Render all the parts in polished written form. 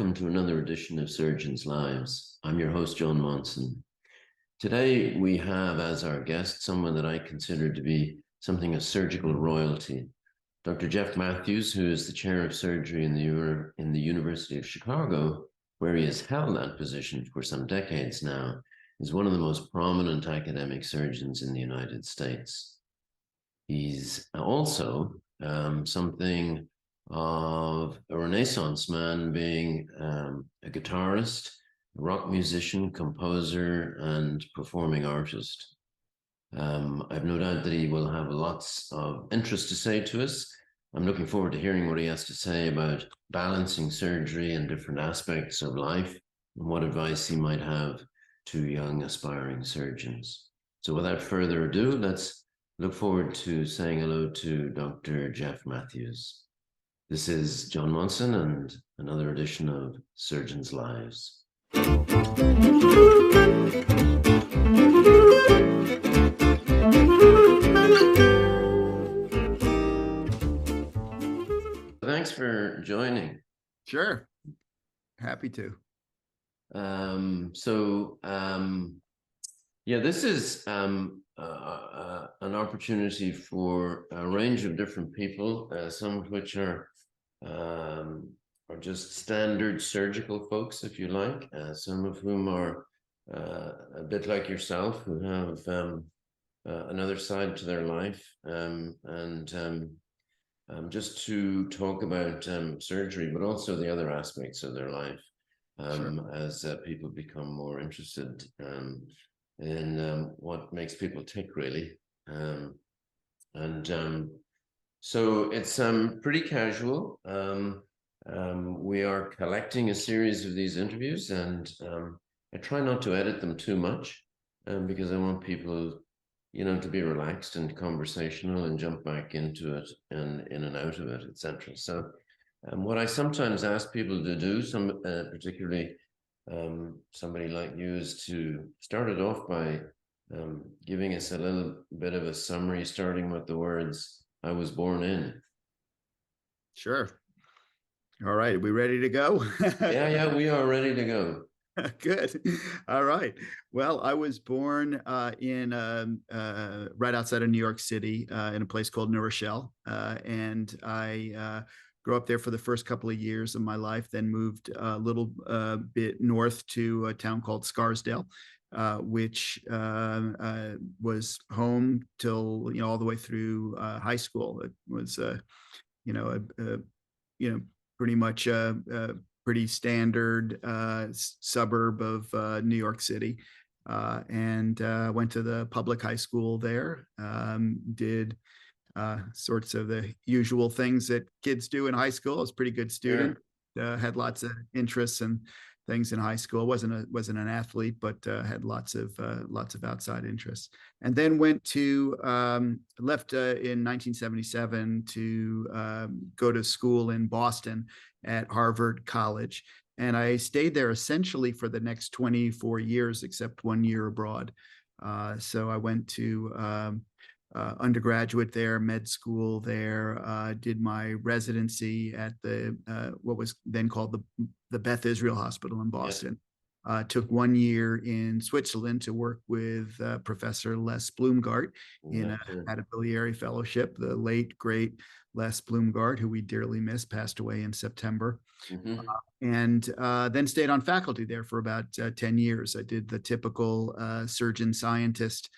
welcome to another edition of Surgeons' Lives. I'm your host, John Monson. Today, we have as our guest someone that I consider to be something of surgical royalty, Dr. Jeff Matthews, who is the chair of surgery in the University of Chicago, where he has held that position for some decades now, is one of the most prominent academic surgeons in the United States. He's also something of a Renaissance man, being a guitarist, a rock musician, composer, and performing artist. I've no doubt that he will have lots of interest to say to us. I'm looking forward to hearing what he has to say about balancing surgery and different aspects of life, and what advice he might have to young aspiring surgeons. So without further ado, let's look forward to saying hello to Dr. Jeff Matthews. This is John Monson and another edition of Surgeons' Lives. Thanks for joining. Sure. Happy to. This is an opportunity for a range of different people, some of which are just standard surgical folks, if you like, some of whom are a bit like yourself, who have another side to their life, just to talk about surgery, but also the other aspects of their life, Sure. as people become more interested in what makes people tick, really. So it's pretty casual. We are collecting a series of these interviews, and I try not to edit them too much, because I want people, to be relaxed and conversational and jump back into it and in and out of it, etc. So what I sometimes ask people to do, particularly somebody like you, is to start it off by giving us a little bit of a summary, starting with the words, "I was born in." Sure. All right. Are we ready to go? Yeah, we are ready to go. Good. All right. Well, I was born in right outside of New York City, in a place called New Rochelle, and I grew up there for the first couple of years of my life. Then moved a little bit north to a town called Scarsdale, which was home till all the way through high school. It was pretty much a pretty standard suburb of New York City, and went to the public high school there. Did sorts of the usual things that kids do in high school. I was a pretty good student. Had lots of interests and things in high school. wasn't an athlete, but had lots of outside interests. And then left in 1977 to go to school in Boston at Harvard College. And I stayed there essentially for the next 24 years, except 1 year abroad. So I went to undergraduate there, med school there, did my residency at the what was then called the Beth Israel Hospital in Boston. Took 1 year in Switzerland to work with Professor Les Blumgart in a biliary fellowship. The late, great Les Blumgart, who we dearly miss, passed away in September. And then stayed on faculty there for about 10 years. I did the typical surgeon scientist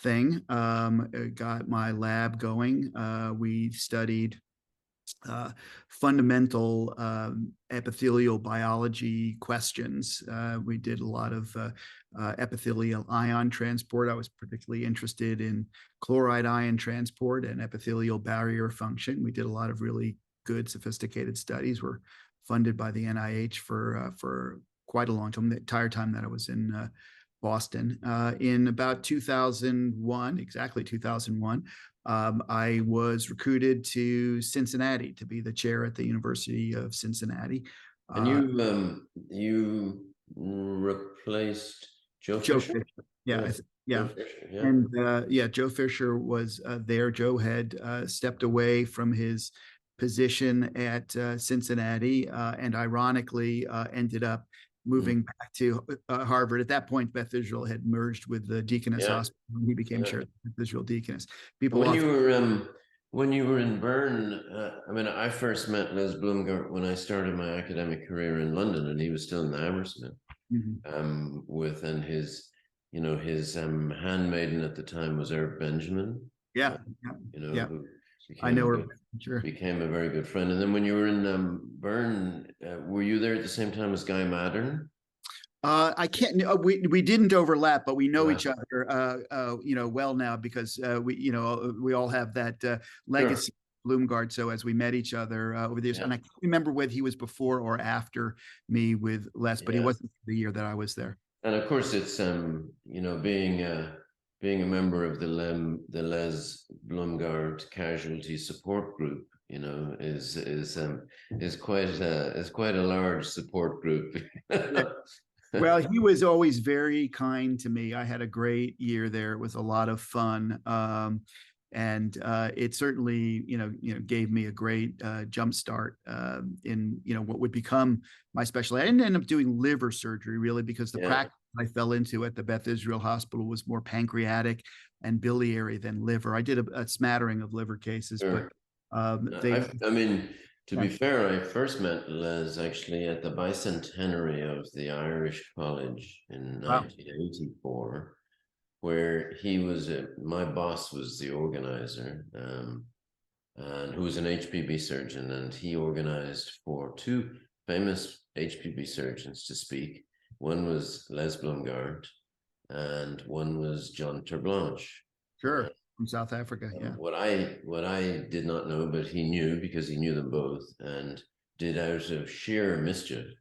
thing, got my lab going. We studied fundamental epithelial biology questions. We did a lot of epithelial ion transport. I was particularly interested in chloride ion transport and epithelial barrier function. We did a lot of really good, sophisticated studies. We're funded by the NIH for quite a long time, the entire time that I was in Boston. In about 2001, exactly 2001, I was recruited to Cincinnati to be the chair at the University of Cincinnati. And you replaced Joe Fisher? Yeah. Joe Fisher, yeah. And Joe Fisher was there. Joe had stepped away from his position at Cincinnati, and ironically ended up moving back to Harvard. At that point, Beth Israel had merged with the Deaconess Yeah. Hospital, and he became Yeah. chair of Beth Israel Deaconess. People When often, you were in Bern, I mean, I first met Les Blumgart when I started my academic career in London, and he was still in the Hammersmith. With and his, his handmaiden at the time was Herb Benjamin. yeah, Who I became know a her. good, Sure. became a very good friend. And then when you were in Bern, were you there at the same time as Guy Maddern? I can't. We didn't overlap, but we know Right. each other, well now because we all have that Sure. legacy. Bloomgard. So as we met each other over the years, Yeah. and I can't remember whether he was before or after me with Les, but he Yeah. wasn't the year that I was there. And of course, it's being a member of the Les Blumgard Casualty Support Group, is quite a large support group. Yeah. Well, he was always very kind to me. I had a great year there. It was a lot of fun. And it certainly, gave me a great jump start in, what would become my specialty. I didn't end up doing liver surgery really because the practice I fell into at the Beth Israel Hospital was more pancreatic and biliary than liver. I did a smattering of liver cases, Sure. they. I mean, to be fair, I first met Les actually at the bicentenary of the Irish College in 1984, where he was my boss was the organizer, and who was an HPB surgeon, and he organized for two famous HPB surgeons to speak. One was Les Blumgard, and one was John Terblanche. Sure. From South Africa, yeah. What I did not know, but he knew because he knew them both and did out of sheer mischief,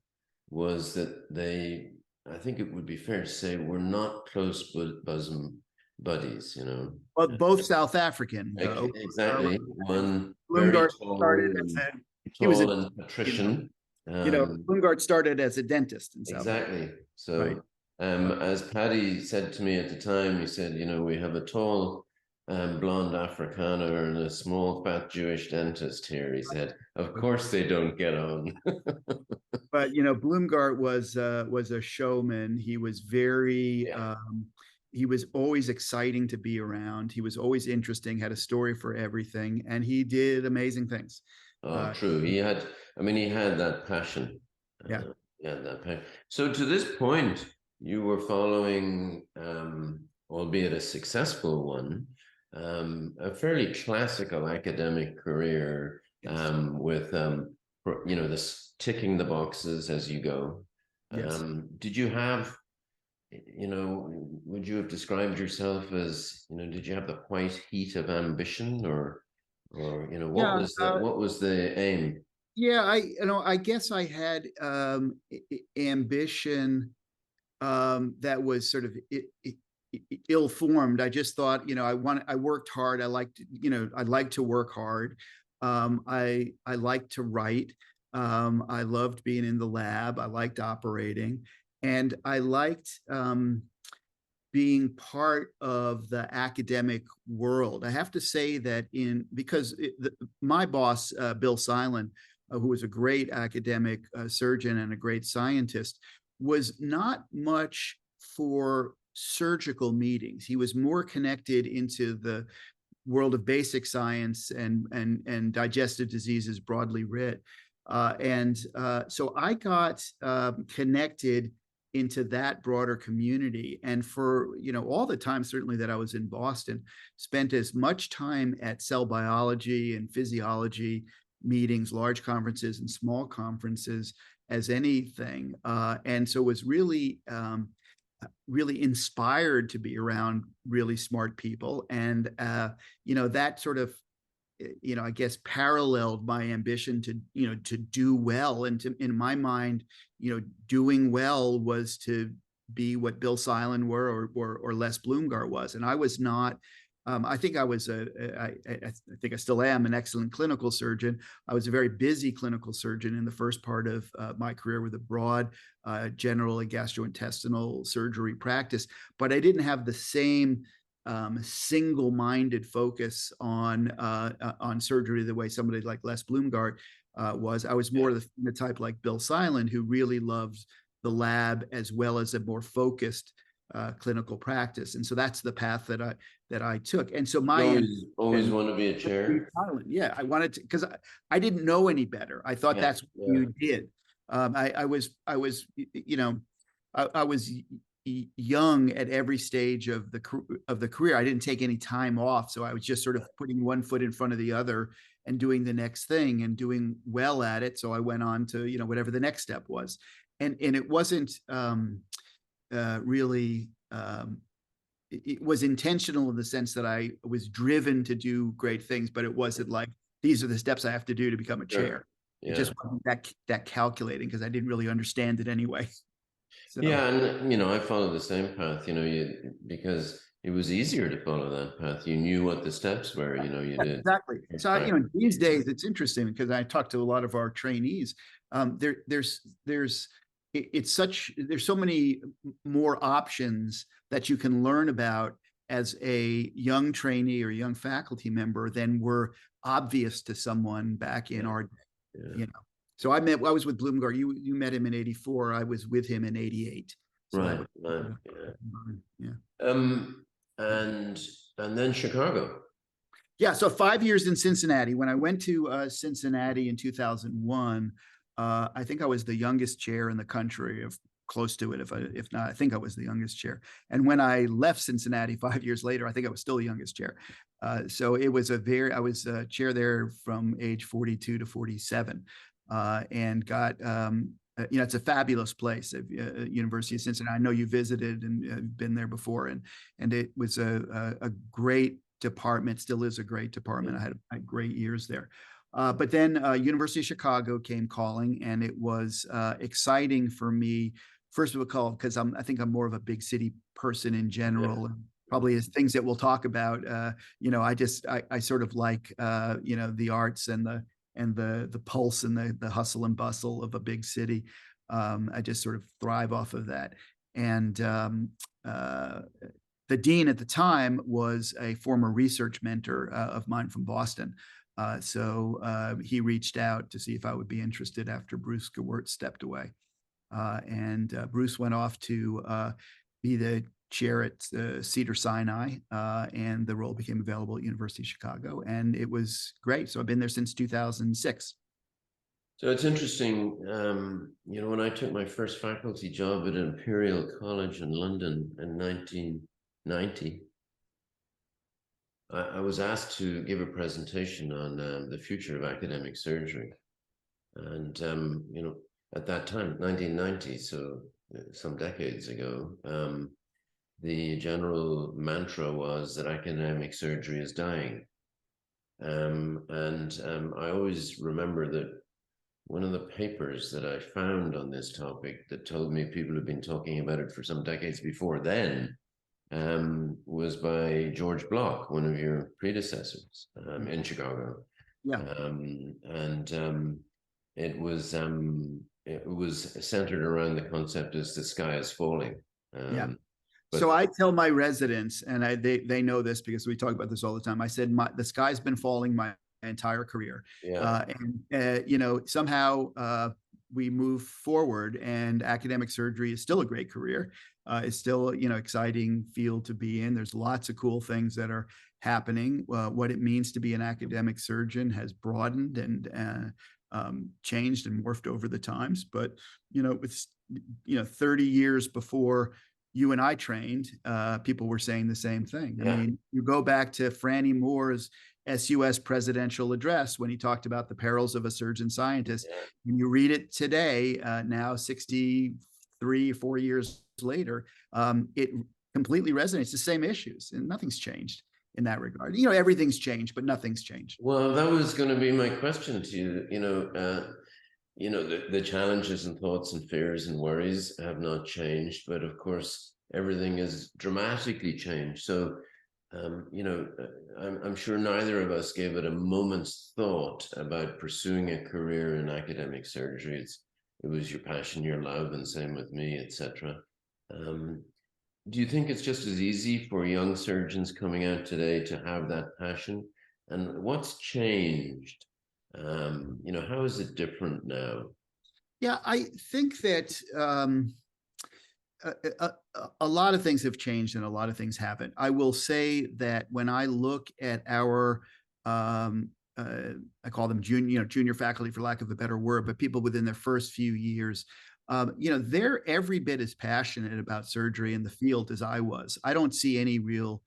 was that they, I think it would be fair to say, were not close bosom buddies, Well, both South African. Exactly. One very Bloomgard tall, started and patrician. Bloomgard started as a dentist in South Africa. Exactly. So, as Paddy said to me at the time, he said, we have a tall blonde Afrikaner and a small fat Jewish dentist here. He said, of course they don't get on. But Bloomgart was a showman. He was very he was always exciting to be around. He was always interesting, had a story for everything, and he did amazing things. True. He had that passion. That passion. So to this point, you were following, albeit a successful one, a fairly classical academic career, with this ticking the boxes as you go. Did you have, would you have described yourself as, did you have the white heat of ambition, or what was the aim? Yeah, I guess I had ambition that was sort of ill-formed. I just thought, I worked hard. I liked, I like to work hard. I liked to write. I loved being in the lab. I liked operating, and I liked being part of the academic world. I have to say that because my boss, Bill Silen, who was a great academic surgeon and a great scientist, was not much for surgical meetings. He was more connected into the world of basic science and digestive diseases broadly writ. So I got connected into that broader community. And for, all the time, certainly that I was in Boston, spent as much time at cell biology and physiology meetings, large conferences and small conferences as anything. And so was really, really inspired to be around really smart people. And, that sort of, I guess paralleled my ambition to do well. And in my mind, doing well was to be what Bill Silen were or Les Blumgart was. And I was not, I think I was I think I still am an excellent clinical surgeon. I was a very busy clinical surgeon in the first part of my career with a broad general and gastrointestinal surgery practice, but I didn't have the same single-minded focus on surgery the way somebody like Les Bloomgart was. I was more the type like Bill Siland, who really loved the lab as well as a more focused clinical practice. And so that's the path that I took. And so my always want to be a chair. Yeah, I wanted to, because I didn't know any better. I thought that's what you did. I was young at every stage of the career. I didn't take any time off, so I was just sort of putting one foot in front of the other and doing the next thing and doing well at it. So I went on to whatever the next step was, and it wasn't really. It was intentional in the sense that I was driven to do great things, but it wasn't like these are the steps I have to do to become a chair. It just wasn't that calculating, because I didn't really understand it anyway. So. Yeah, and I followed the same path. Because it was easier to follow that path. You knew what the steps were. You did exactly. So these days it's interesting because I talk to a lot of our trainees. There's so many more options that you can learn about as a young trainee or young faculty member than were obvious to someone back in our day. So I was with Bloomgart. You met him in '84. I was with him in '88. So right. And then Chicago. Yeah. So 5 years in Cincinnati. When I went to Cincinnati in 2001, I think I was the youngest chair in the country, of close to it. If not, I think I was the youngest chair. And when I left Cincinnati 5 years later, I think I was still the youngest chair. So it was I was chair there from age 42 to 47, and got, it's a fabulous place, University of Cincinnati. I know you visited and been there before, and it was a great department, still is a great department. I had great years there. But then University of Chicago came calling, and it was exciting for me. First of all, because I think I'm more of a big city person in general, and probably as things that we'll talk about. I sort of like the arts and the pulse and the hustle and bustle of a big city. I just sort of thrive off of that. And the dean at the time was a former research mentor of mine from Boston. So he reached out to see if I would be interested after Bruce Gewirtz stepped away. And Bruce went off to be the chair at Cedars-Sinai, and the role became available at University of Chicago, and it was great. So I've been there since 2006. So it's interesting, when I took my first faculty job at Imperial College in London in 1990, I was asked to give a presentation on the future of academic surgery. And, at that time, 1990, so some decades ago, the general mantra was that academic surgery is dying. I always remember that one of the papers that I found on this topic that told me people had been talking about it for some decades before then was by George Block, one of your predecessors in Chicago. Yeah. It was centered around the concept as the sky is falling. So I tell my residents, and they know this because we talk about this all the time. I said, the sky's been falling my entire career. Somehow we move forward, and academic surgery is still a great career. It's still, exciting field to be in. There's lots of cool things that are happening. What it means to be an academic surgeon has broadened and changed and morphed over the times. But, with 30 years before you and I trained, people were saying the same thing. I mean, you go back to Franny Moore's SUS presidential address when he talked about the perils of a surgeon scientist, and you read it today, now 63, 4 years later, it completely resonates. The same issues, and nothing's changed in that regard. Everything's changed, but nothing's changed. Well, that was going to be my question to you. The challenges and thoughts and fears and worries have not changed, but of course everything has dramatically changed. So I'm sure neither of us gave it a moment's thought about pursuing a career in academic surgery. It was your passion, your love, and same with me, etc. do you think it's just as easy for young surgeons coming out today to have that passion? And what's changed? How is it different now? Yeah, I think that a lot of things have changed and a lot of things haven't. I will say that when I look at our um, I call them junior faculty for lack of a better word, but people within their first few years, they're every bit as passionate about surgery in the field as I was. I don't see any real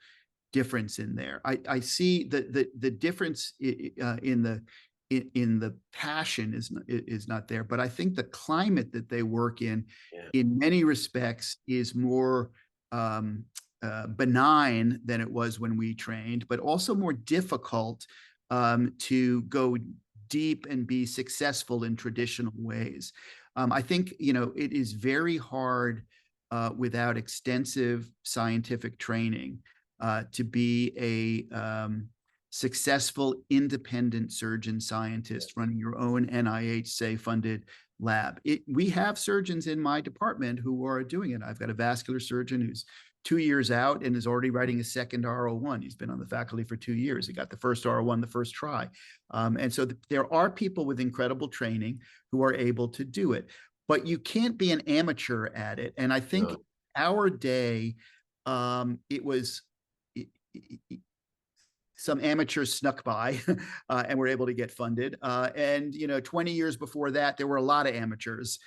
difference in there. I see the difference in the passion is not there, but I think the climate that they work Yeah, in many respects, is more benign than it was when we trained, but also more difficult to go deep and be successful in traditional ways. I think it is very hard without extensive scientific training to be a successful independent surgeon scientist running your own NIH, say, funded lab. We have surgeons in my department who are doing it. I've got a vascular surgeon who's 2 years out and is already writing a second R01. He's been on the faculty for 2 years. He got the first R01 the first try. And so there are people with incredible training who are able to do it, but you can't be an amateur at it. And I think no, our day, it was some amateurs snuck by and were able to get funded. And 20 years before that, there were a lot of amateurs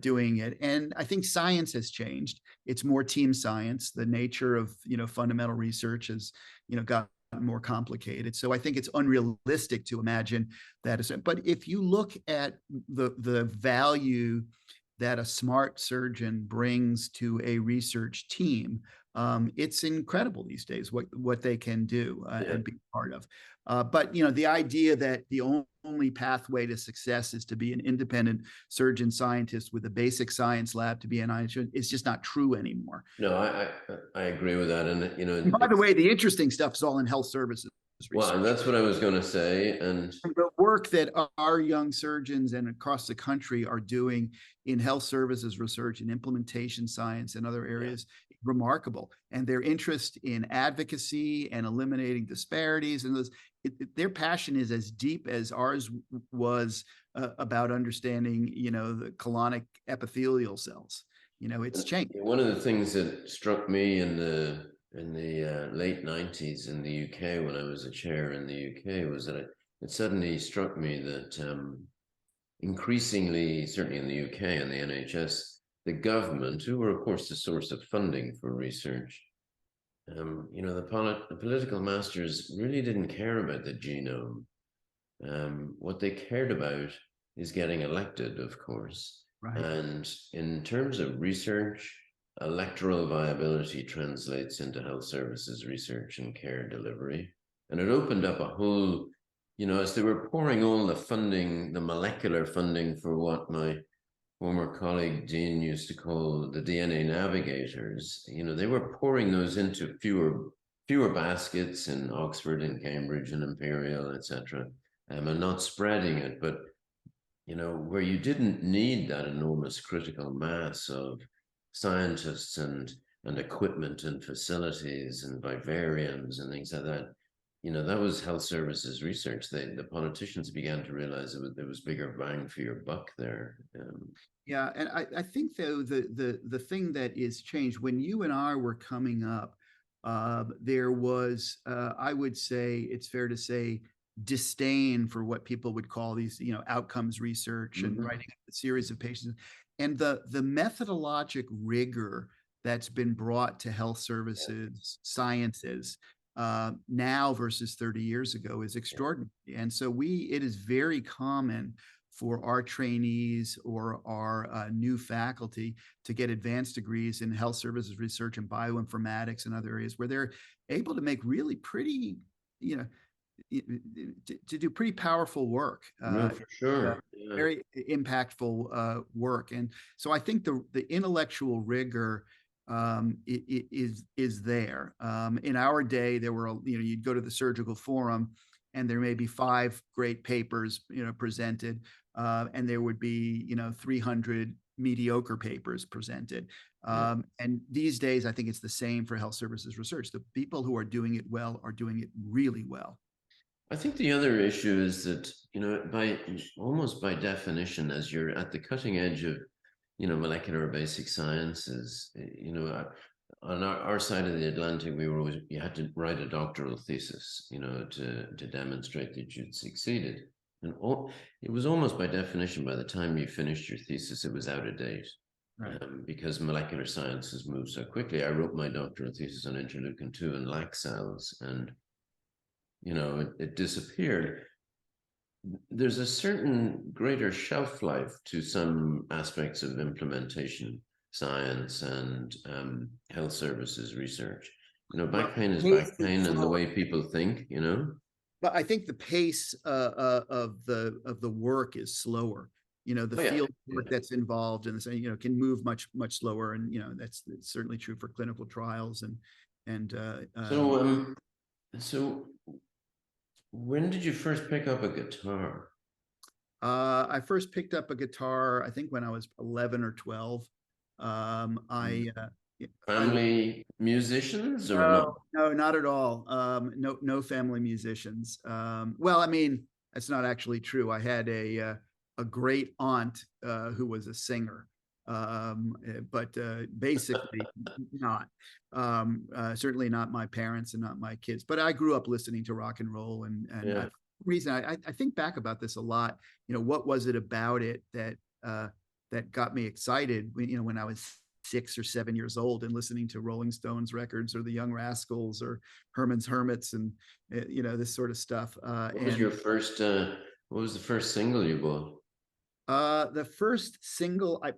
doing it. And I think science has changed. It's more team science. The nature of fundamental research has gotten more complicated. So I think it's unrealistic to imagine that. But if you look at the value that a smart surgeon brings to a research team, it's incredible these days what they can do yeah. and be part of. But the idea that the only pathway to success is to be an independent surgeon scientist with a basic science lab to be an IHO is just not true anymore. No, I agree with that, and And by the way, the interesting stuff is all in health services well, and research. that's what I was going to say, and The work that our young surgeons and across the country are doing in health services research and implementation science and other yeah. areas, remarkable. And their interest in advocacy and eliminating disparities and their passion is as deep as ours was about understanding, the colonic epithelial cells. It's And changed. one of the things that struck me in the late '90s in the UK when I was a chair in the UK was that it suddenly struck me that increasingly, certainly in the UK and the NHS, the government, who were of course the source of funding for research, the political masters really didn't care about the genome. What they cared about is getting elected, of course. Right. And in terms of research, electoral viability translates into health services research and care delivery. And it opened up a whole, as they were pouring all the funding, the molecular funding for what my former colleague Dean used to call the DNA navigators, they were pouring those into fewer baskets in Oxford and Cambridge and Imperial, etc., and not spreading it. But where you didn't need that enormous critical mass of scientists and equipment and facilities and vivariums and things like that, that was health services research. The politicians began to realize there was bigger bang for your buck there. Yeah, and I think though the thing that is changed when you and I were coming up, there was I would say it's fair to say disdain for what people would call these outcomes research and Mhm. writing a series of patients, and the methodologic rigor that's been brought to health Yeah, services sciences now versus 30 years ago is yeah, extraordinary. And so it is very common for our trainees or our new faculty to get advanced degrees in health services research and bioinformatics and other areas where they're able to make really pretty, you know, to do pretty powerful work, no, for sure. Yeah, very impactful work. And so I think the intellectual rigor is there. In our day, there were you'd go to the surgical forum, and there may be 5 great papers presented, and there would be 300 mediocre papers presented. And these days, I think it's the same for health services research. The people who are doing it well are doing it really well. I think the other issue is that, by almost by definition, as you're at the cutting edge of, molecular basic sciences, on our side of the Atlantic, you had to write a doctoral thesis, to demonstrate that you'd succeeded. And it was almost by definition, by the time you finished your thesis, it was out of date. Right. Because molecular sciences move so quickly. I wrote my doctoral thesis on interleukin-2 and lac cells, and it disappeared. There's a certain greater shelf life to some aspects of implementation science and health services research. Back pain is back pain, and the way people think, But I think the pace of the work is slower. The field work that's involved in this, can move much slower, and that's certainly true for clinical trials and. So when did you first pick up a guitar? I first picked up a guitar, I think when I was 11 or 12. Family musicians or no? No, not at all. No family musicians. Well, I mean, that's not actually true. I had a great aunt who was a singer, but basically not. Certainly not my parents and not my kids. But I grew up listening to rock and roll, and reason I think back about this a lot. What was it about it that that got me excited? When I was 6 or 7 years old and listening to Rolling Stones records or the Young Rascals or Herman's Hermits and this sort of stuff. What was your first? What was the first single you bought? The first single, I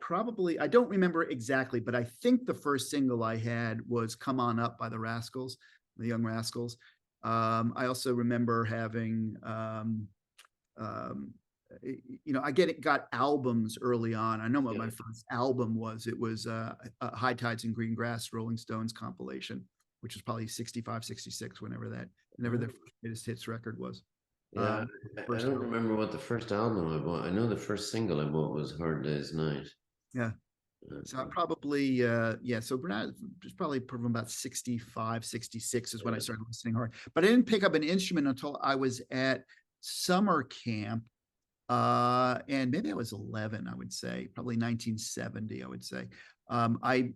don't remember exactly, but I think the first single I had was "Come On Up" by the Rascals, the Young Rascals. I also remember having, I got albums early on. I know what my first album was. It was High Tides and Green Grass Rolling Stones compilation, which was probably 65, 66, whenever their first hits record was. Yeah, I don't remember what the first album I bought. I know the first single I bought was Hard Day's Night. Yeah. So I probably, so it's probably from about 65, 66 is when I started listening hard. But I didn't pick up an instrument until I was at summer camp. And maybe I was 11, I would say, probably 1970, I would say. I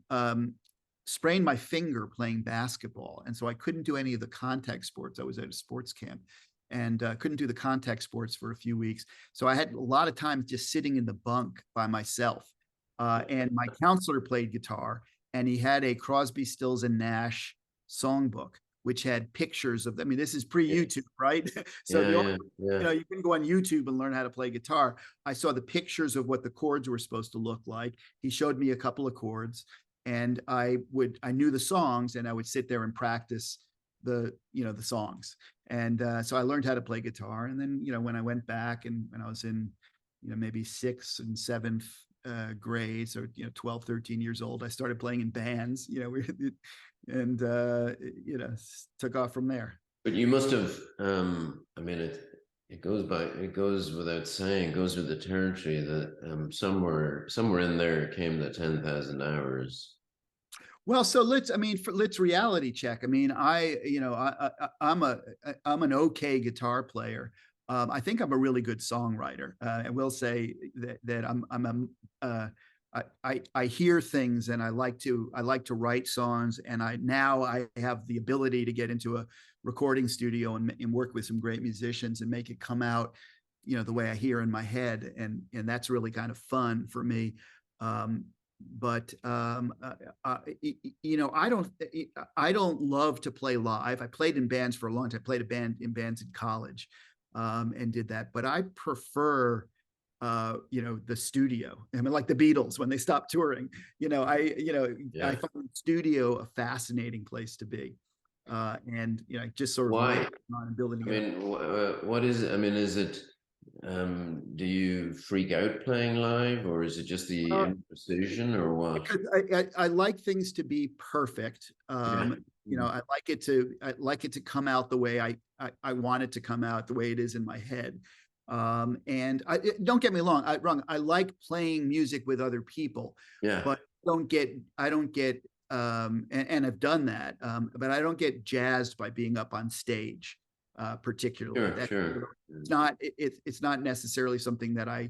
sprained my finger playing basketball. And so I couldn't do any of the contact sports. I was at a sports camp and couldn't do the contact sports for a few weeks. So I had a lot of time just sitting in the bunk by myself. And my counselor played guitar, and he had a Crosby, Stills and Nash songbook, which had pictures of, this is pre-YouTube, right? So you can go on YouTube and learn how to play guitar. I saw the pictures of what the chords were supposed to look like. He showed me a couple of chords, and I knew the songs, and I would sit there and practice the songs. And so I learned how to play guitar. And then, when I went back and when I was in, maybe 6th and 7th grade, so 12, 13 years old, I started playing in bands, and took off from there. But you must have, it goes without saying, goes with the territory that somewhere in there came the 10,000 hours. Well, so let's reality check. I'm an okay guitar player. I think I'm a really good songwriter. I will say that I hear things, and I like to write songs, and I have the ability to get into a recording studio and work with some great musicians and make it come out, the way I hear in my head, and that's really kind of fun for me. But I don't love to play live. I played in bands for a long time. I played in bands in college, and did that. But I prefer, the studio. Like the Beatles when they stopped touring. I find the studio a fascinating place to be, and just sort of why ability. What is it? Is it? Do you freak out playing live, or is it just the imprecision, or what? I like things to be perfect. I like it to come out the way I want it to come out, the way it is in my head. And don't get me wrong. I like playing music with other people, Yeah, but I don't get, and I've done that, but I don't get jazzed by being up on stage, particularly. sure, That sure. it's not necessarily something that I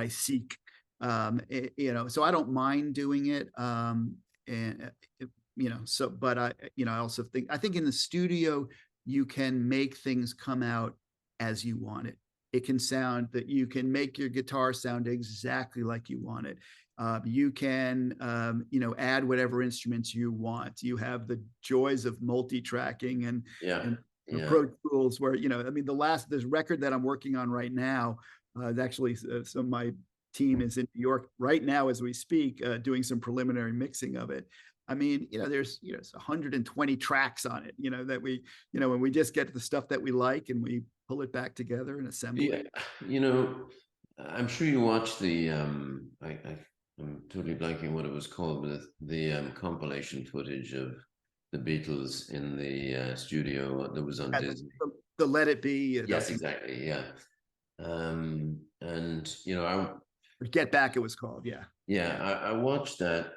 seek. So I don't mind doing it. And so, but I also I think in the studio you can make things come out as you want it. It can sound that you can make your guitar sound exactly like you want it. You can, add whatever instruments you want. You have the joys of multi-tracking Yeah, and yeah. Pro Tools, where I mean, this record that I'm working on right now, actually, so my team is in New York right now as we speak, doing some preliminary mixing of it. I mean, there's 120 tracks on it. That when we just get the stuff that we like and we pull it back together and assemble Yeah, it. you know, I'm sure you watched the I'm totally blanking what it was called, but the compilation footage of the Beatles in the studio that was on Yeah, Disney. the Let It Be Yes, documentary. exactly. Yeah. And Get Back, it was called. Yeah. I watched that,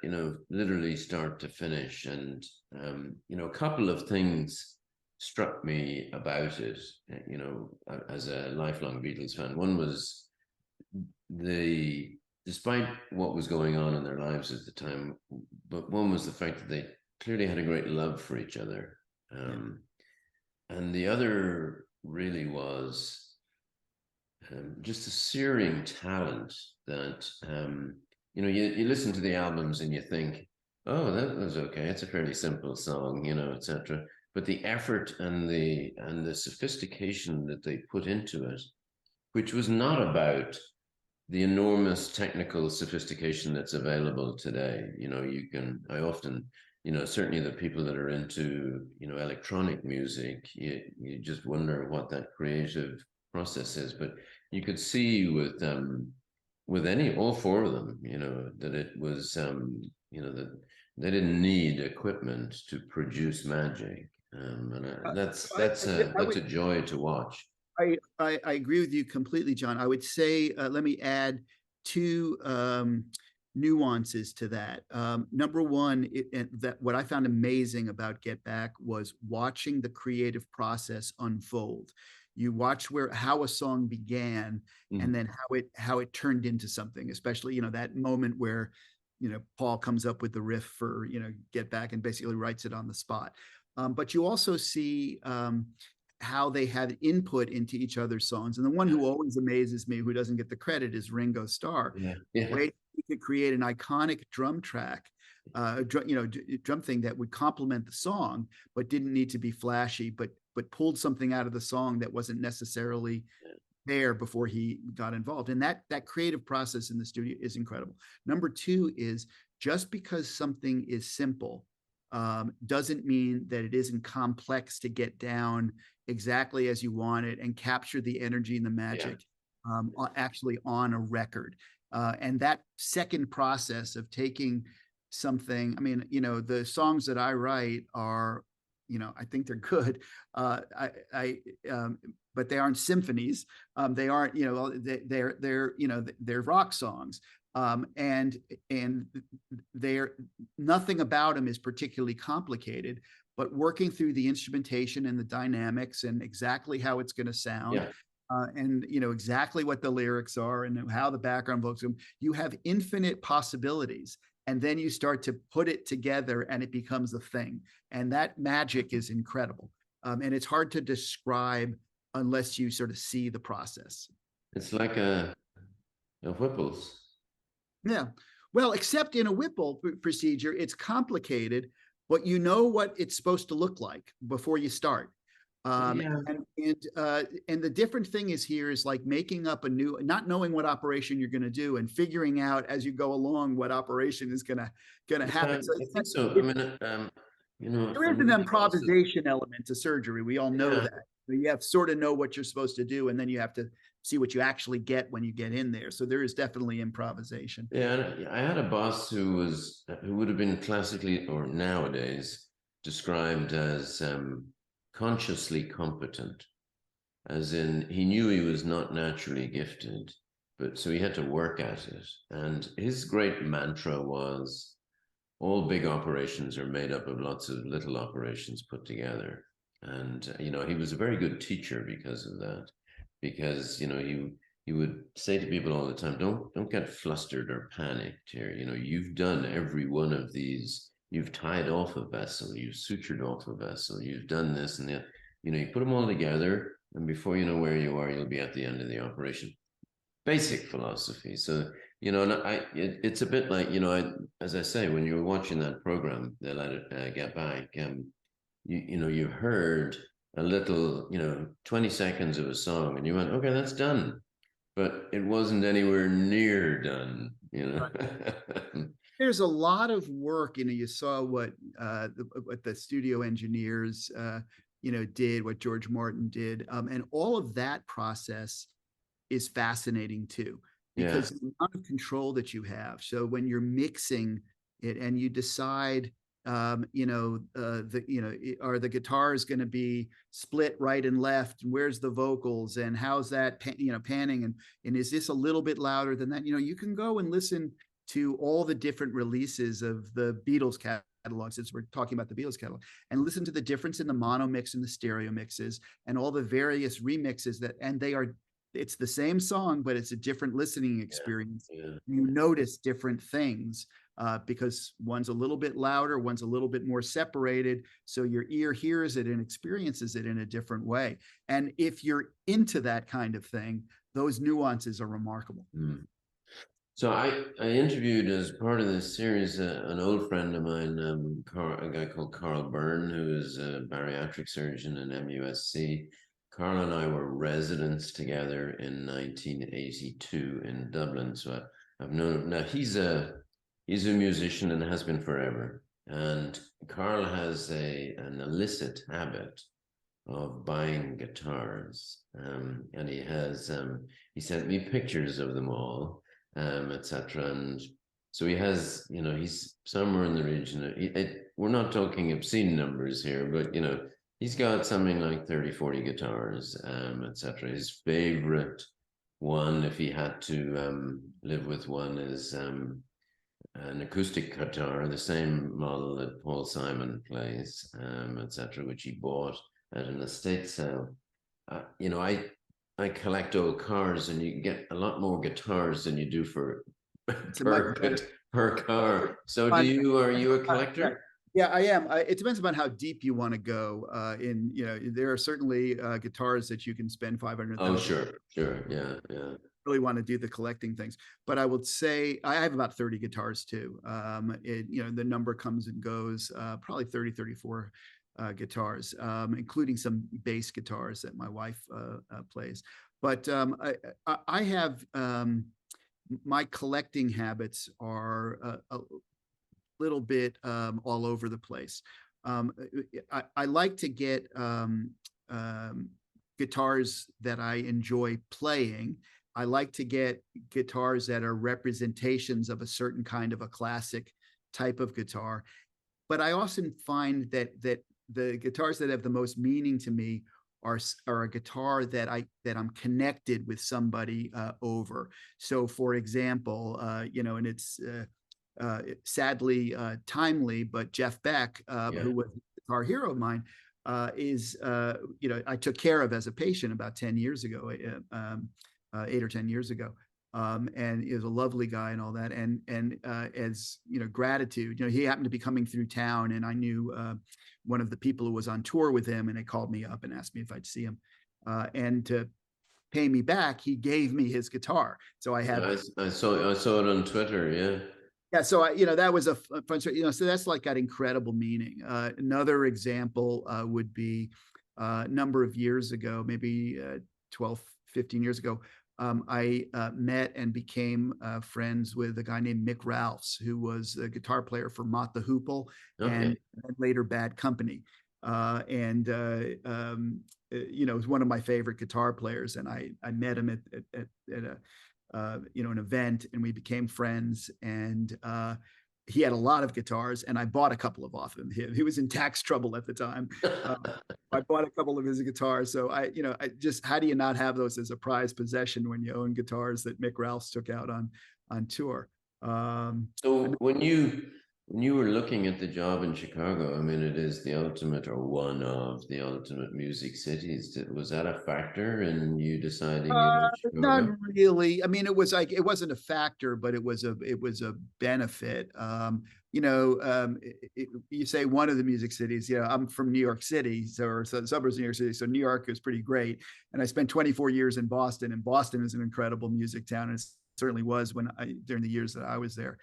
literally start to finish, and a couple of things struck me about it, as a lifelong Beatles fan. One was the despite what was going on in their lives at the time, but one was the fact that they clearly had a great love for each other. Yeah. And the other really was just a searing talent that you listen to the albums and you think, oh, that was okay, it's a fairly simple song, etc. But the effort and the sophistication that they put into it, which was not about the enormous technical sophistication that's available today. I often, certainly the people that are into, electronic music, you just wonder what that creative process is. But you could see with all four of them, that it was, that they didn't need equipment to produce magic. And that's a joy to watch. I agree with you completely, John. I would say, let me add two nuances to that. Number one, that what I found amazing about Get Back was watching the creative process unfold. You watch how a song began, and then how it turned into something. Especially, that moment where Paul comes up with the riff for Get Back and basically writes it on the spot. But you also see how they had input into each other's songs. And the one who always amazes me, who doesn't get the credit, is Ringo Starr. Yeah, The way he could create an iconic drum track, drum thing that would complement the song, but didn't need to be flashy, but pulled something out of the song that wasn't necessarily there before he got involved. And that creative process in the studio is incredible. Number two is, just because something is simple doesn't mean that it isn't complex to get down exactly as you want it and capture the energy and the magic actually on a record. And that second process of taking something, I mean, the songs that I write are, I think they're good. But they aren't symphonies. They aren't, they're rock songs. And they're, nothing about them is particularly complicated, but working through the instrumentation and the dynamics and exactly how it's going to sound, and exactly what the lyrics are and how the background vocals, you have infinite possibilities, and then you start to put it together and it becomes a thing, and that magic is incredible. And it's hard to describe unless you sort of see the process. It's like a Whipples. Yeah. Well, except in a Whipple procedure, it's complicated, but you know what it's supposed to look like before you start. And the different thing is here is like making up not knowing what operation you're going to do and figuring out as you go along what operation is going to happen. I think so. I mean, there is an improvisation element to surgery. We all know that. You have to sort of know what you're supposed to do, and then you have to see what you actually get when you get in there. So there is definitely improvisation. Yeah, I had a boss who would have been classically or nowadays described as consciously competent. as in he knew he was not naturally gifted, but so he had to work at it. And his great mantra was, all big operations are made up of lots of little operations put together. And he was a very good teacher because of that, because he would say to people all the time, don't get flustered or panicked here. You've done every one of these. You've tied off a vessel, you've sutured off a vessel, you've done this and that. You put them all together, and before you know where you are, you'll be at the end of the operation. Basic philosophy. So, and it's a bit like, as I say, when you were watching that program, They Let It Get Back, you heard a little, 20 seconds of a song and you went, okay, that's done. But it wasn't anywhere near done. There's a lot of work. You saw what the studio engineers did, what George Martin did, and all of that process is fascinating too, because Yeah. the amount of control that you have. So when you're mixing it and you decide, are the guitars going to be split right and left, and where's the vocals, and how's that panning, and is this a little bit louder than that? You can go and listen to all the different releases of the Beatles catalog, since we're talking about the Beatles catalog, and listen to the difference in the mono mix and the stereo mixes and all the various remixes it's the same song, but it's a different listening experience. Yeah. You notice different things because one's a little bit louder, one's a little bit more separated. So your ear hears it and experiences it in a different way. And if you're into that kind of thing, those nuances are remarkable. Mm. So I interviewed, as part of this series, an old friend of mine, a guy called Carl Byrne, who is a bariatric surgeon in MUSC. Carl and I were residents together in 1982 in Dublin. So I've known him. Now he's a musician and has been forever. And Carl has an illicit habit of buying guitars, and he sent me pictures of them all, etc. And so he has, he's somewhere in the region. We're not talking obscene numbers here, but he's got something like 30, 40 guitars, etc. His favorite one, if he had to live with one, is an acoustic guitar, the same model that Paul Simon plays, etc., which he bought at an estate sale. I collect old cars, and you get a lot more guitars than you do for per car. So are you a collector? Yeah, I am. It depends upon how deep you want to go. There are certainly guitars that you can spend 500. Oh, sure, yeah. Really want to do the collecting things, but I would say I have about 30 guitars too. The number comes and goes. Probably 30, 34 guitars, including some bass guitars that my wife plays. But I have my collecting habits are a little bit all over the place. I like to get guitars that I enjoy playing. I like to get guitars that are representations of a certain kind of a classic type of guitar. But I often find that the guitars that have the most meaning to me are a guitar that I'm connected with somebody over. So, for example, and it's sadly timely, but Jeff Beck, who was a guitar hero of mine, I took care of as a patient about 10 years ago, 8 or 10 years ago. And he was a lovely guy and all that. And as gratitude, he happened to be coming through town, and I knew one of the people who was on tour with him, and they called me up and asked me if I'd see him. And to pay me back, he gave me his guitar. So I had. I saw it on Twitter. Yeah. Yeah, so that was a fun story. So that's like got incredible meaning. Another example would be a number of years ago, maybe 12, 15 years ago. I met and became friends with a guy named Mick Ralphs, who was a guitar player for Mott the Hoople and later Bad Company. It was one of my favorite guitar players, and I met him at an event, and we became friends. And he had a lot of guitars, and I bought a couple of off him. He was in tax trouble at the time. I bought a couple of his guitars. So I just, how do you not have those as a prized possession when you own guitars that Mick Ralphs took out on tour? So when you were looking at the job in Chicago, I mean, it is the ultimate or one of the ultimate music cities. Was that a factor in you deciding you know Not Chicago? really. I mean, it was like, it wasn't a factor, but it was a benefit. You say one of the music cities. I'm from New York City, so suburbs of New York City. So New York is pretty great. And I spent 24 years in Boston, and Boston is an incredible music town. And it certainly was during the years that I was there,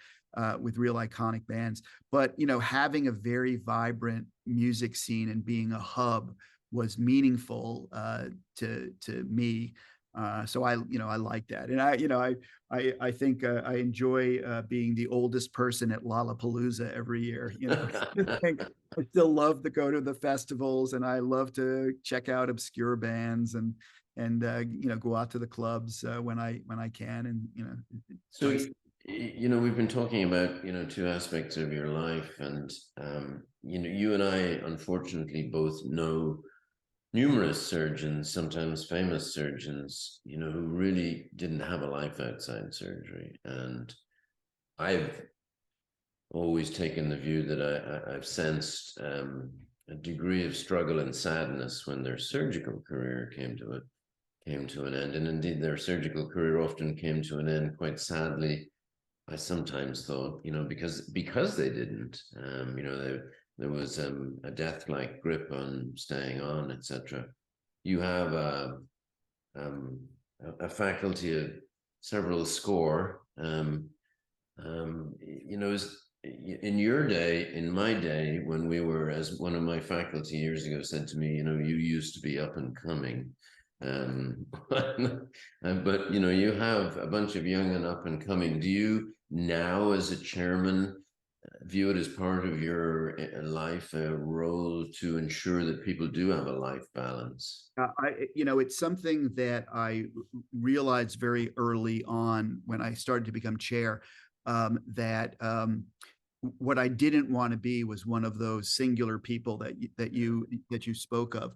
with real iconic bands. But having a very vibrant music scene and being a hub was meaningful, to me. So I like that, and I think I enjoy being the oldest person at Lollapalooza every year. I still love to go to the festivals, and I love to check out obscure bands, and go out to the clubs when I can, and it's So, nice. we've been talking about, two aspects of your life, and, you and I unfortunately both know numerous surgeons, sometimes famous surgeons, who really didn't have a life outside surgery. And I've always taken the view that I've sensed a degree of struggle and sadness when their surgical career came to an end, and indeed their surgical career often came to an end quite sadly. I sometimes thought, because they didn't, there was a death-like grip on staying on, etc. You have um, faculty of several score. In your day, in my day, when we were, as one of my faculty years ago said to me, you used to be up and coming. But you have a bunch of young and up and coming. Do you now, as a chairman, view it as part of your life, a role to ensure that people do have a life balance? It's something that I realized very early on when I started to become chair, that what I didn't want to be was one of those singular people that you spoke of,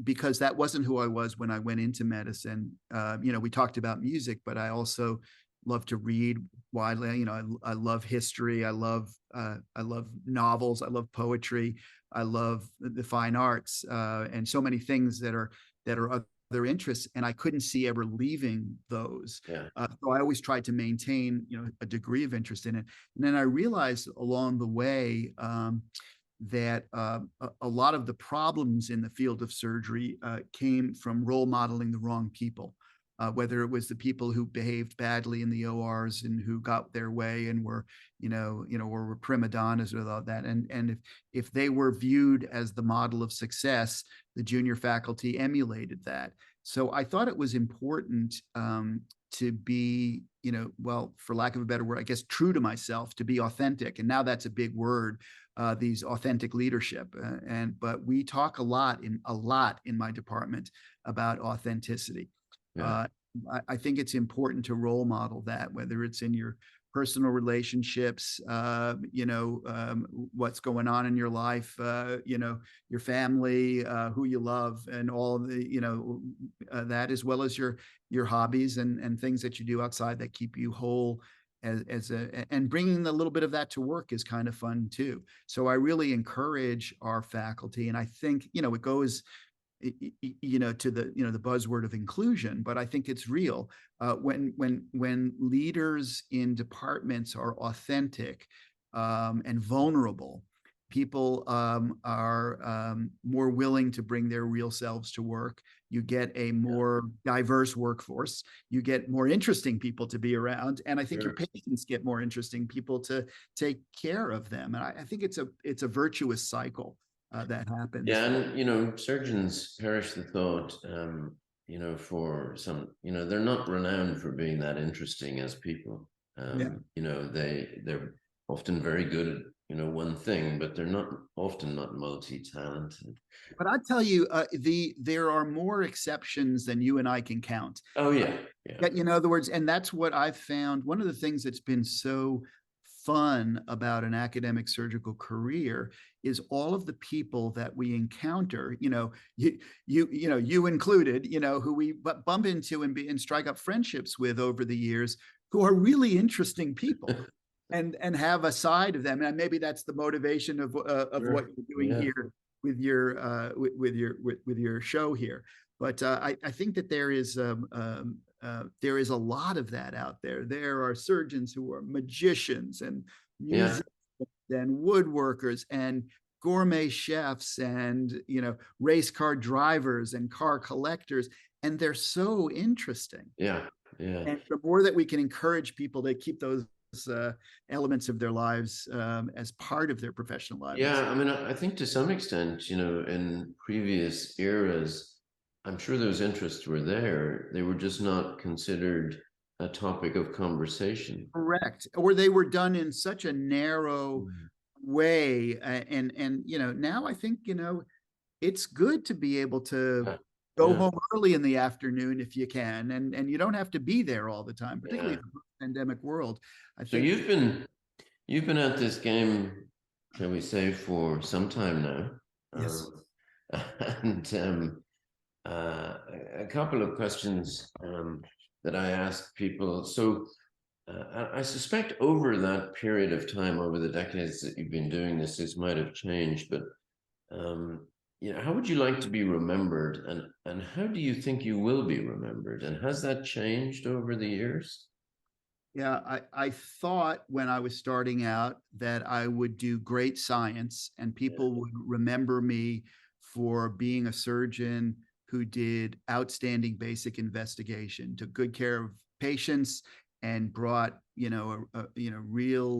because that wasn't who I was when I went into medicine. We talked about music, but I also love to read widely. I love history. I love novels. I love poetry. I love the fine arts, and so many things that are other interests, and I couldn't see ever leaving those. Yeah. So I always tried to maintain, a degree of interest in it. And then I realized along the way, that a lot of the problems in the field of surgery came from role modeling the wrong people. Whether it was the people who behaved badly in the ORs and who got their way and were prima donnas with all that, and if they were viewed as the model of success, the junior faculty emulated that. So I thought it was important, to be, well, for lack of a better word, I guess, true to myself, to be authentic. And now that's a big word, these authentic leadership. But we talk a lot in my department about authenticity. Yeah. Uh, I think it's important to role model that, whether it's in your personal relationships, what's going on in your life, your family, who you love, and all the, that, as well as your hobbies and things that you do outside that keep you whole. And bringing a little bit of that to work is kind of fun too. So I really encourage our faculty, and I think, it goes, to the buzzword of inclusion, but I think it's real. When leaders in departments are authentic, and vulnerable, people are more willing to bring their real selves to work. You get a more diverse workforce. You get more interesting people to be around, and I think your patients get more interesting people to take care of them. And I think it's a virtuous cycle that happens. Yeah, and surgeons perish the thought. For some, they're not renowned for being that interesting as people. Yeah. They're often very good at one thing, but they're not often not multi-talented. But I tell you, there are more exceptions than you and I can count. Oh yeah, yeah, In other words, and that's what I've found. One of the things that's been so fun about an academic surgical career is all of the people that we encounter, you included, who we bump into and strike up friendships with over the years, who are really interesting people and have a side of them. And maybe that's the motivation of Sure. what you're doing Yeah. here with your show here. But I think that there is a lot of that out there. There are surgeons who are magicians and Yeah. musicians and woodworkers and gourmet chefs and race car drivers and car collectors, and they're so interesting. Yeah. Yeah. And the more that we can encourage people to keep those elements of their lives as part of their professional lives. Yeah, I mean, I think to some extent, in previous eras, I'm sure those interests were there. They were just not considered a topic of conversation. Correct. Or they were done in such a narrow way. And now I think, it's good to be able to Yeah. go Yeah. home early in the afternoon if you can. And you don't have to be there all the time, particularly Yeah. in the pandemic world. I So think you've been at this game, shall we say, for some time now. yes. And a couple of questions that I ask people. So I suspect over that period of time, over the decades that you've been doing this might have changed, but how would you like to be remembered, and how do you think you will be remembered? And has that changed over the years? Yeah, I thought when I was starting out that I would do great science and people would remember me for being a surgeon who did outstanding basic investigation, took good care of patients, and brought real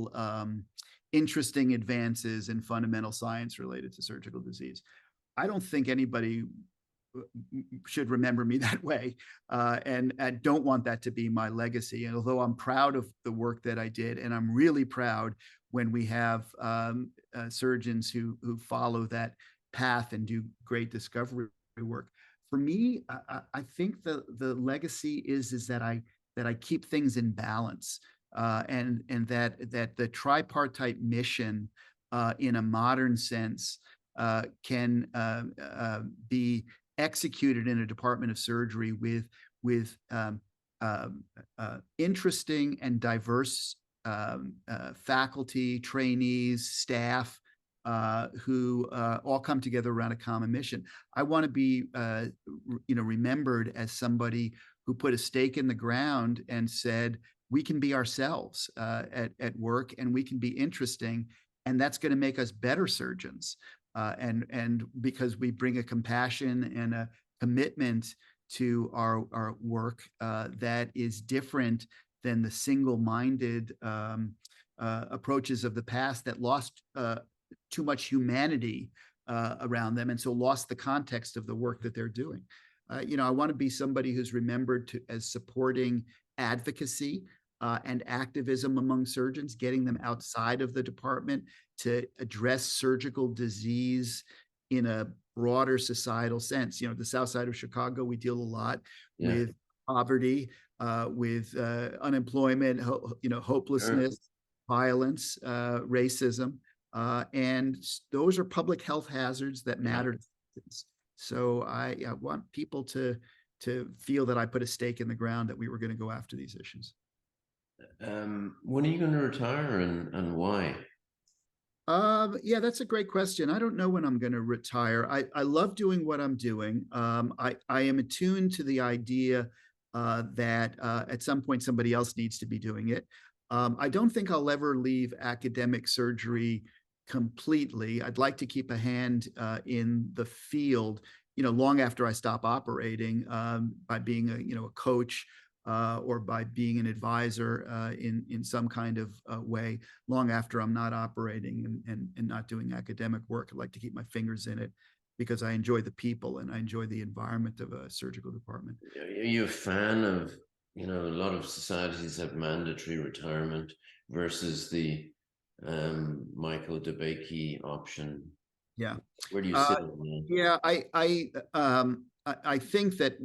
interesting advances in fundamental science related to surgical disease. I don't think anybody should remember me that way, and I don't want that to be my legacy. And although I'm proud of the work that I did, and I'm really proud when we have surgeons who follow that path and do great discovery work. For me, I think the legacy is that I keep things in balance, and that the tripartite mission in a modern sense can be executed in a department of surgery with interesting and diverse faculty, trainees, staff who all come together around a common mission. I want to be remembered as somebody who put a stake in the ground and said, we can be ourselves at work, and we can be interesting, and that's going to make us better surgeons. And because we bring a compassion and a commitment to our work that is different than the single-minded approaches of the past that lost too much humanity around them, and so lost the context of the work that they're doing. I want to be somebody who's remembered as supporting advocacy and activism among surgeons, getting them outside of the department to address surgical disease in a broader societal sense. The South Side of Chicago, we deal a lot with poverty, with unemployment, hopelessness, violence, racism, and those are public health hazards that matter to citizens. So I want people to feel that I put a stake in the ground, that we were going to go after these issues. When are you going to retire, and why? Yeah, that's a great question. I don't know when I'm going to retire. I love doing what I'm doing. I am attuned to the idea that at some point somebody else needs to be doing it. I don't think I'll ever leave academic surgery completely. I'd like to keep a hand in the field, long after I stop operating, by being a coach or by being an advisor in some kind of way, long after I'm not operating and not doing academic work. I'd like to keep my fingers in it because I enjoy the people and I enjoy the environment of a surgical department. Are you a fan of, a lot of societies have mandatory retirement versus the Michael DeBakey option? Yeah. Where do you Uh, sit on that? yeah, I think that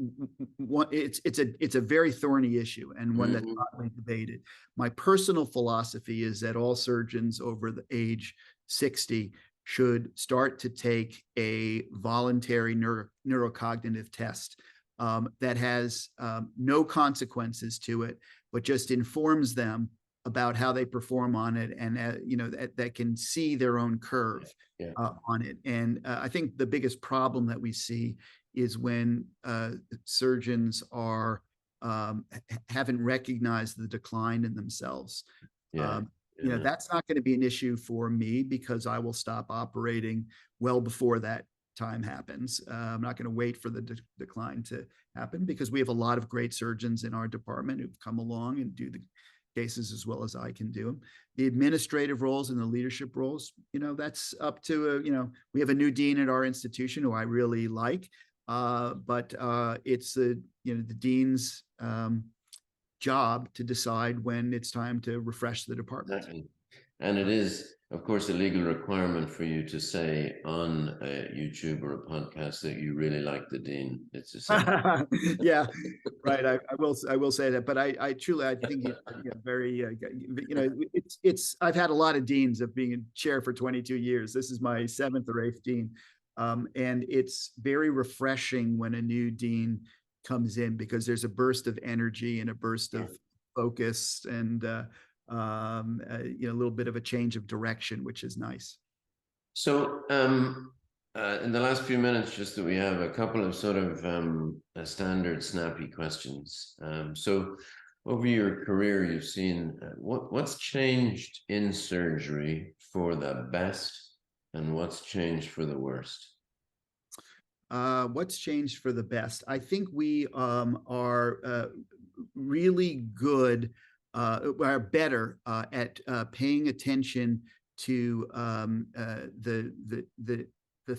it's a very thorny issue and one that's Mhm. hotly debated. My personal philosophy is that all surgeons over the age 60 should start to take a voluntary neurocognitive test that has no consequences to it, but just informs them about how they perform on it, and that can see their own curve Yeah, on it. And I think the biggest problem that we see is when surgeons are haven't recognized the decline in themselves. yeah, Um, yeah. that's not going to be an issue for me because I will stop operating well before that time happens. I'm not going to wait for the decline to happen because we have a lot of great surgeons in our department who've come along and do the cases as well as I can do them. The administrative roles and the leadership roles, that's up to, we have a new dean at our institution who I really like, but it's the dean's job to decide when it's time to refresh the department. Exactly. And it is, of course, a legal requirement for you to say on a YouTube or a podcast that you really like the dean. It's essential. Yeah, right. I will say that, but I truly, I think very, it's I've had a lot of deans of being a chair for 22 years. This is my seventh or eighth dean. And it's very refreshing when a new dean comes in because there's a burst of energy and a burst of focus and a little bit of a change of direction, which is nice. So, in the last few minutes, just that we have a couple of sort of standard snappy questions. So, over your career, you've seen what's changed in surgery for the best, and what's changed for the worst. What's changed for the best? I think we are really good, are better at paying attention to the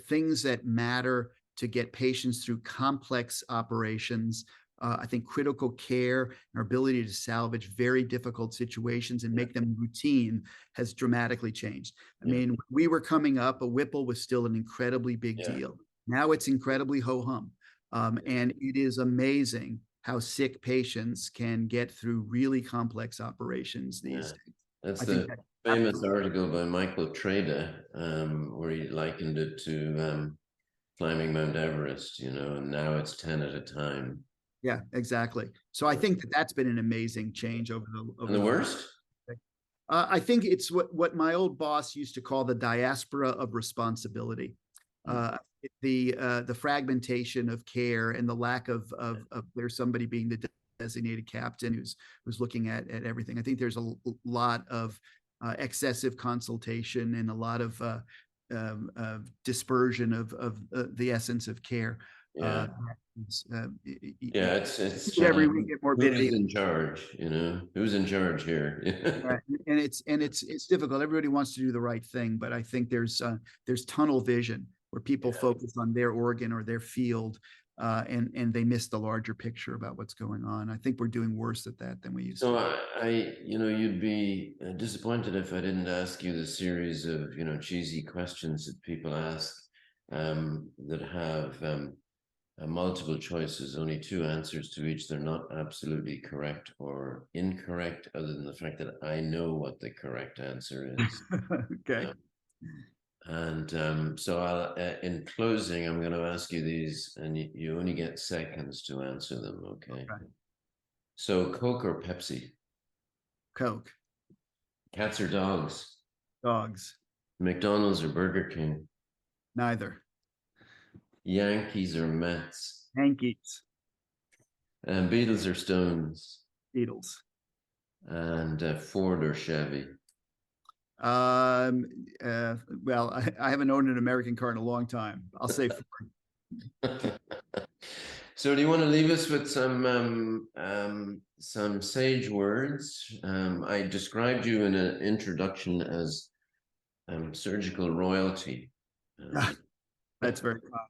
things that matter to get patients through complex operations. I think critical care and our ability to salvage very difficult situations and make them routine has dramatically changed. I mean, we were coming up, a Whipple was still an incredibly big deal. Now it's incredibly ho-hum. And it is amazing how sick patients can get through really complex operations these days. That's I the think that famous article by Michael Treda, where he likened it to climbing Mount Everest, and now it's 10 at a time. Yeah, exactly. So I think that that's been an amazing change over And the worst? I think it's what my old boss used to call the diaspora of responsibility. The fragmentation of care and the lack of there's somebody being the designated captain who's looking at everything. I think there's a lot of excessive consultation and a lot of dispersion of the essence of care. Yeah. It's every week get more who's in charge, who's in charge here. and it's difficult. Everybody wants to do the right thing, but I think there's tunnel vision where people focus on their organ or their field, and they miss the larger picture about what's going on. I think we're doing worse at that than we used to. So you'd be disappointed if I didn't ask you the series of, cheesy questions that people ask that have multiple choices, only two answers to each. They're not absolutely correct or incorrect, other than the fact that I know what the correct answer is. Okay. And so in closing, I'm going to ask you these, and you only get seconds to answer them. Okay. So Coke or Pepsi? Coke. Cats or dogs? Dogs. McDonald's or Burger King? Neither. Yankees or Mets? Yankees. And Beatles or Stones? Beatles. And Ford or Chevy? Well, I haven't owned an American car in a long time. I'll say Ford. So do you want to leave us with some sage words? I described you in an introduction as surgical royalty. That's very common.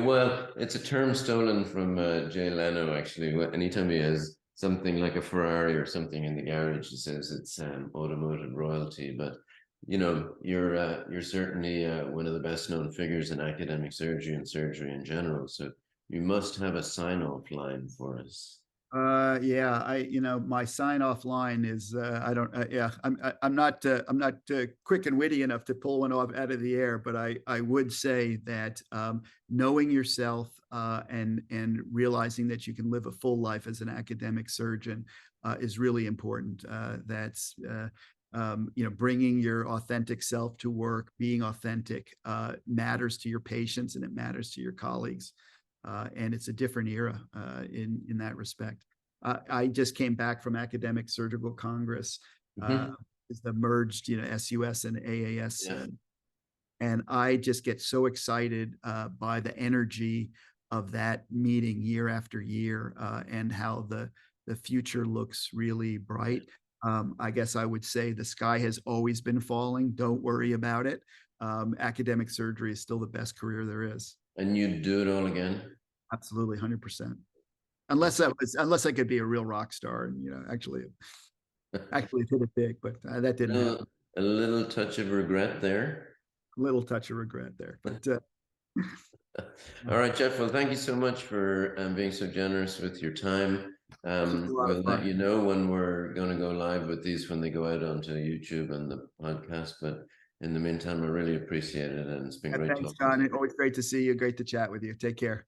Well, it's a term stolen from Jay Leno, actually. Anytime he has something like a Ferrari or something in the garage, he says it's automotive royalty. But you're certainly one of the best known figures in academic surgery and surgery in general. So you must have a sign-off line for us. Yeah, my sign off line is, I don't, yeah, I'm not quick and witty enough to pull one off out of the air, but I would say that, knowing yourself, and realizing that you can live a full life as an academic surgeon, is really important. That's, bringing your authentic self to work, being authentic, matters to your patients and it matters to your colleagues. And it's a different era in that respect. I just came back from Academic Surgical Congress, is the merged, SUS and AAS, Yeah. and I just get so excited by the energy of that meeting year after year, and how the future looks really bright. I guess I would say the sky has always been falling. Don't worry about it. Academic surgery is still the best career there is. And you'd do it all again? Absolutely, 100%. Unless I could be a real rock star and actually hit it big, but that didn't happen. A little touch of regret there. A little touch of regret there, but all right, Jeff. Well, thank you so much for being so generous with your time. We'll let you know when we're going to go live with these when they go out onto YouTube and the podcast. But in the meantime, I really appreciate it, and it's been great. Thanks, John. Always great to see you. Great to chat with you. Take care.